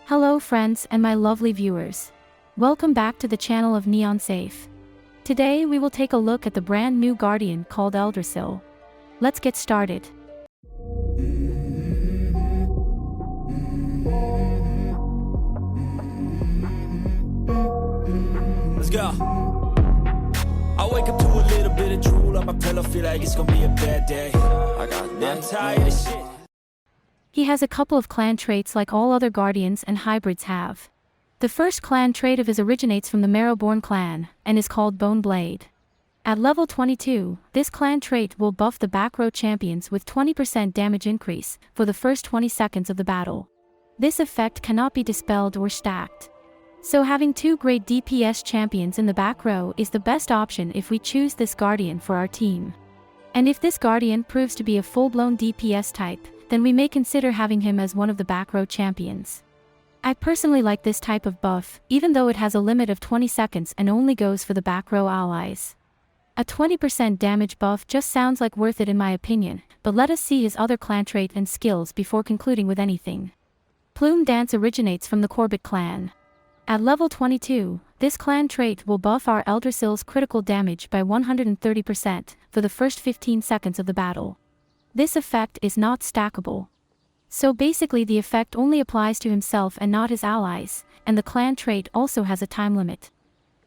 Hello friends and my lovely viewers. Welcome back to the channel of Neon Safe. Today we will take a look at the brand new Guardian called Eldrosil. Let's get started. Let's go. I wake up to a little bit of drool on my pillow, feel like it's gonna be a bad day. I'm tired of shit. He has a couple of clan traits like all other Guardians and hybrids have. The first clan trait of his originates from the Marrowborn clan, and is called Bone Blade. At level 22, this clan trait will buff the back row champions with 20% damage increase for the first 20 seconds of the battle. This effect cannot be dispelled or stacked. So having two great DPS champions in the back row is the best option if we choose this Guardian for our team. And if this Guardian proves to be a full-blown DPS type, then we may consider having him as one of the back row champions. I personally like this type of buff, even though it has a limit of 20 seconds and only goes for the back row allies. A 20% damage buff just sounds like worth it in my opinion, but let us see his other clan trait and skills before concluding with anything. Plume Dance originates from the Corbett clan. At level 22, this clan trait will buff our Eldrosil's critical damage by 130% for the first 15 seconds of the battle. This effect is not stackable. So basically the effect only applies to himself and not his allies, and the clan trait also has a time limit.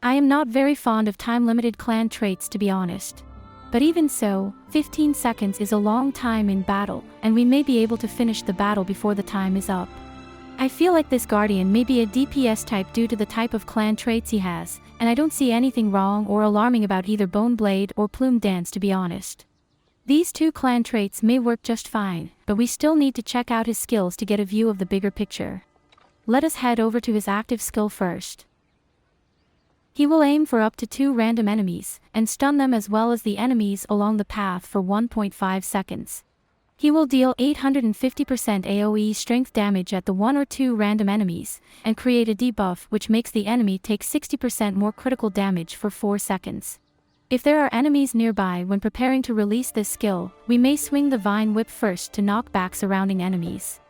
I am not very fond of time-limited clan traits to be honest. But even so, 15 seconds is a long time in battle, and we may be able to finish the battle before the time is up. I feel like this Guardian may be a DPS type due to the type of clan traits he has, and I don't see anything wrong or alarming about either Bone Blade or Plume Dance to be honest. These two clan traits may work just fine, but we still need to check out his skills to get a view of the bigger picture. Let us head over to his active skill first. He will aim for up to 2 random enemies, and stun them as well as the enemies along the path for 1.5 seconds. He will deal 850% AoE strength damage at the 1 or 2 random enemies, and create a debuff which makes the enemy take 60% more critical damage for 4 seconds. If there are enemies nearby when preparing to release this skill, we may swing the Vine Whip first to knock back surrounding enemies.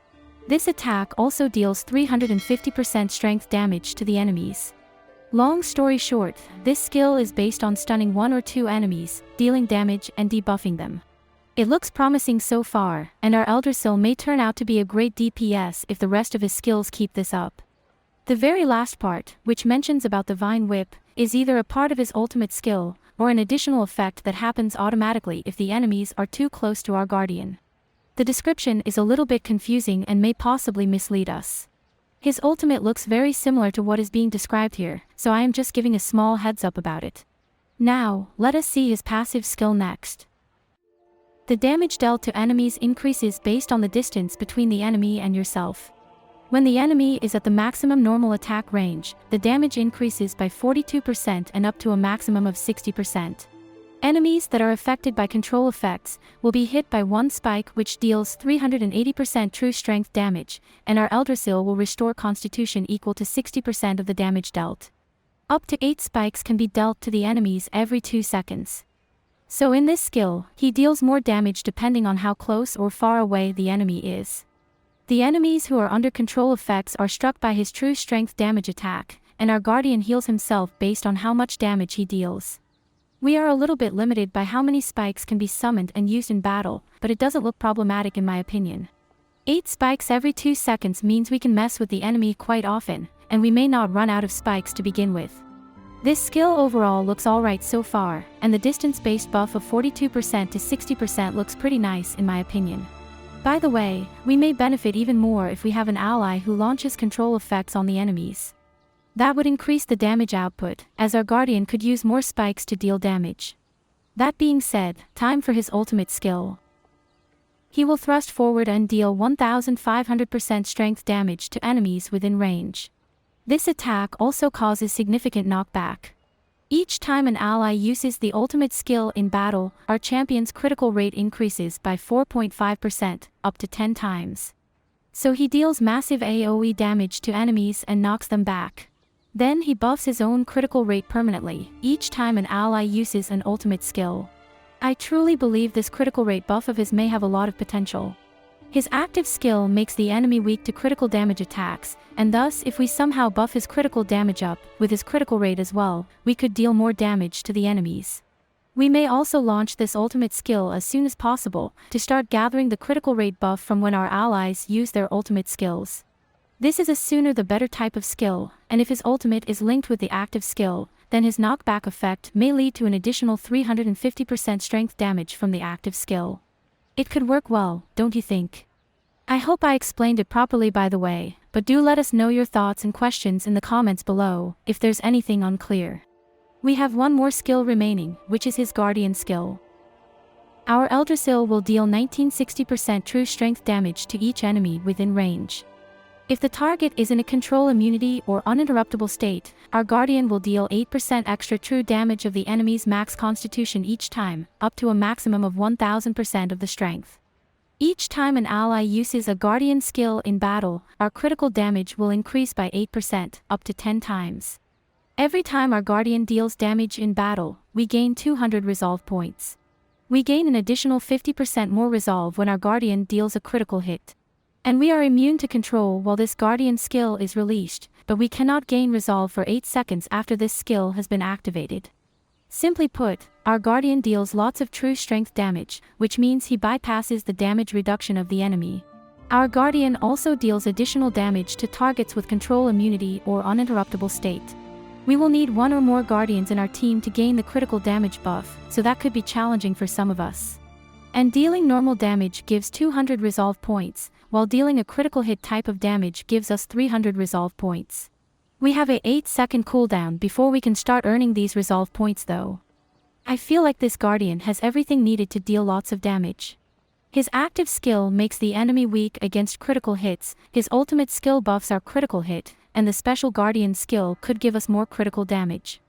This attack also deals 350% strength damage to the enemies. Long story short, this skill is based on stunning 1 or 2 enemies, dealing damage and debuffing them. It looks promising so far, and our Eldrosil may turn out to be a great DPS if the rest of his skills keep this up. The very last part, which mentions about the Vine Whip, is either a part of his ultimate skill, or an additional effect that happens automatically if the enemies are too close to our Guardian. The description is a little bit confusing and may possibly mislead us. His ultimate looks very similar to what is being described here, so I am just giving a small heads up about it. Now, let us see his passive skill next. The damage dealt to enemies increases based on the distance between the enemy and yourself. When the enemy is at the maximum normal attack range, the damage increases by 42% and up to a maximum of 60%. Enemies that are affected by control effects will be hit by 1 spike which deals 380% true strength damage, and our Eldrosil will restore constitution equal to 60% of the damage dealt. Up to 8 spikes can be dealt to the enemies every 2 seconds. So in this skill, he deals more damage depending on how close or far away the enemy is. The enemies who are under control effects are struck by his true strength damage attack, and our Guardian heals himself based on how much damage he deals. We are a little bit limited by how many spikes can be summoned and used in battle, but it doesn't look problematic in my opinion. 8 spikes every 2 seconds means we can mess with the enemy quite often, and we may not run out of spikes to begin with. This skill overall looks alright so far, and the distance-based buff of 42% to 60% looks pretty nice in my opinion. By the way, we may benefit even more if we have an ally who launches control effects on the enemies. That would increase the damage output, as our Guardian could use more spikes to deal damage. That being said, time for his ultimate skill. He will thrust forward and deal 1500% strength damage to enemies within range. This attack also causes significant knockback. Each time an ally uses the ultimate skill in battle, our champion's critical rate increases by 4.5%, up to 10 times. So he deals massive AoE damage to enemies and knocks them back. Then he buffs his own critical rate permanently, each time an ally uses an ultimate skill. I truly believe this critical rate buff of his may have a lot of potential. His active skill makes the enemy weak to critical damage attacks, and thus if we somehow buff his critical damage up, with his critical rate as well, we could deal more damage to the enemies. We may also launch this ultimate skill as soon as possible, to start gathering the critical rate buff from when our allies use their ultimate skills. This is a sooner the better type of skill, and if his ultimate is linked with the active skill, then his knockback effect may lead to an additional 350% strength damage from the active skill. It could work well, don't you think? I hope I explained it properly by the way, but do let us know your thoughts and questions in the comments below, if there's anything unclear. We have one more skill remaining, which is his Guardian skill. Our Eldrosil will deal 1960% true strength damage to each enemy within range. If the target is in a control immunity or uninterruptible state, our Guardian will deal 8% extra true damage of the enemy's max constitution each time, up to a maximum of 1000% of the strength. Each time an ally uses a Guardian skill in battle, our critical damage will increase by 8%, up to 10 times. Every time our Guardian deals damage in battle, we gain 200 resolve points. We gain an additional 50% more resolve when our Guardian deals a critical hit. And we are immune to control while this Guardian skill is released, but we cannot gain resolve for 8 seconds after this skill has been activated. Simply put, our Guardian deals lots of true strength damage, which means he bypasses the damage reduction of the enemy. Our Guardian also deals additional damage to targets with control immunity or uninterruptible state. We will need one or more Guardians in our team to gain the critical damage buff, so that could be challenging for some of us. And dealing normal damage gives 200 resolve points, while dealing a critical hit type of damage gives us 300 resolve points. We have a 8-second cooldown before we can start earning these resolve points though. I feel like this Guardian has everything needed to deal lots of damage. His active skill makes the enemy weak against critical hits, his ultimate skill buffs our critical hit, and the special Guardian skill could give us more critical damage.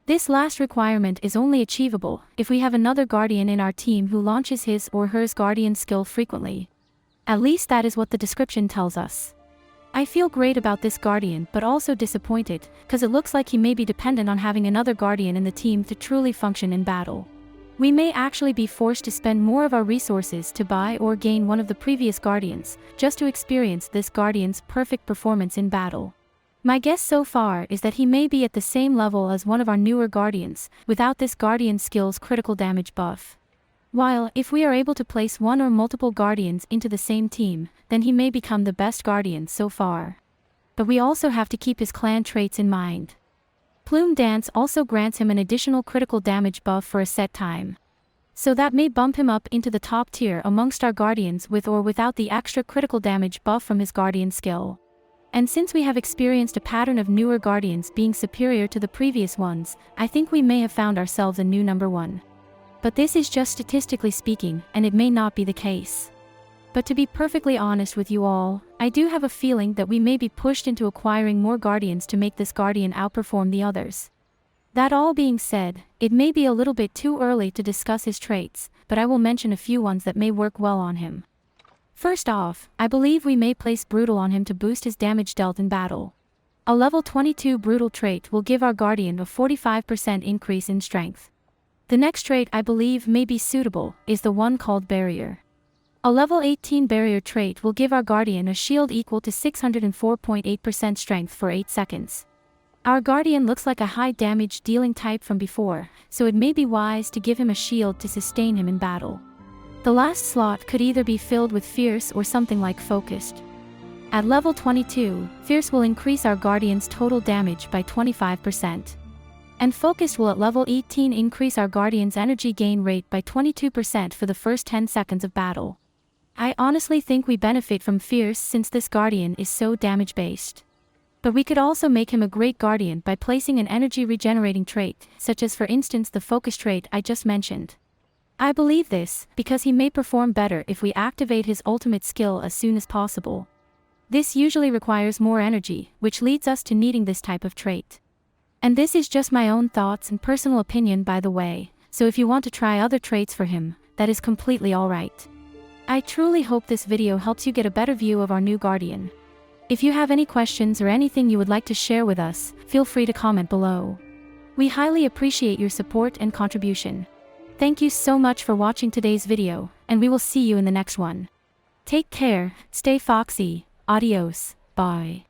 This last requirement is only achievable if we have another Guardian in our team who launches his or her Guardian skill frequently. At least that is what the description tells us. I feel great about this Guardian but also disappointed, cause it looks like he may be dependent on having another Guardian in the team to truly function in battle. We may actually be forced to spend more of our resources to buy or gain one of the previous Guardians, just to experience this Guardian's perfect performance in battle. My guess so far is that he may be at the same level as one of our newer Guardians, without this Guardian skill's critical damage buff. While, if we are able to place one or multiple Guardians into the same team, then he may become the best Guardian so far. But we also have to keep his clan traits in mind. Plume Dance also grants him an additional critical damage buff for a set time. So that may bump him up into the top tier amongst our Guardians with or without the extra critical damage buff from his Guardian skill. And since we have experienced a pattern of newer Guardians being superior to the previous ones, I think we may have found ourselves a new number one. But this is just statistically speaking, and it may not be the case. But to be perfectly honest with you all, I do have a feeling that we may be pushed into acquiring more Guardians to make this Guardian outperform the others. That all being said, it may be a little bit too early to discuss his traits, but I will mention a few ones that may work well on him. First off, I believe we may place Brutal on him to boost his damage dealt in battle. A level 22 Brutal trait will give our Guardian a 45% increase in strength. The next trait I believe may be suitable is the one called Barrier. A level 18 Barrier trait will give our Guardian a shield equal to 604.8% strength for 8 seconds. Our Guardian looks like a high damage dealing type from before, so it may be wise to give him a shield to sustain him in battle. The last slot could either be filled with Fierce or something like Focused. At level 22, Fierce will increase our Guardian's total damage by 25%. And Focused will at level 18 increase our Guardian's energy gain rate by 22% for the first 10 seconds of battle. I honestly think we benefit from Fierce since this Guardian is so damage based. But we could also make him a great Guardian by placing an energy regenerating trait, such as for instance the Focus trait I just mentioned. I believe this, because he may perform better if we activate his ultimate skill as soon as possible. This usually requires more energy, which leads us to needing this type of trait. And this is just my own thoughts and personal opinion by the way, so if you want to try other traits for him, that is completely alright. I truly hope this video helps you get a better view of our new Guardian. If you have any questions or anything you would like to share with us, feel free to comment below. We highly appreciate your support and contribution. Thank you so much for watching today's video, and we will see you in the next one. Take care, stay foxy, adios, bye.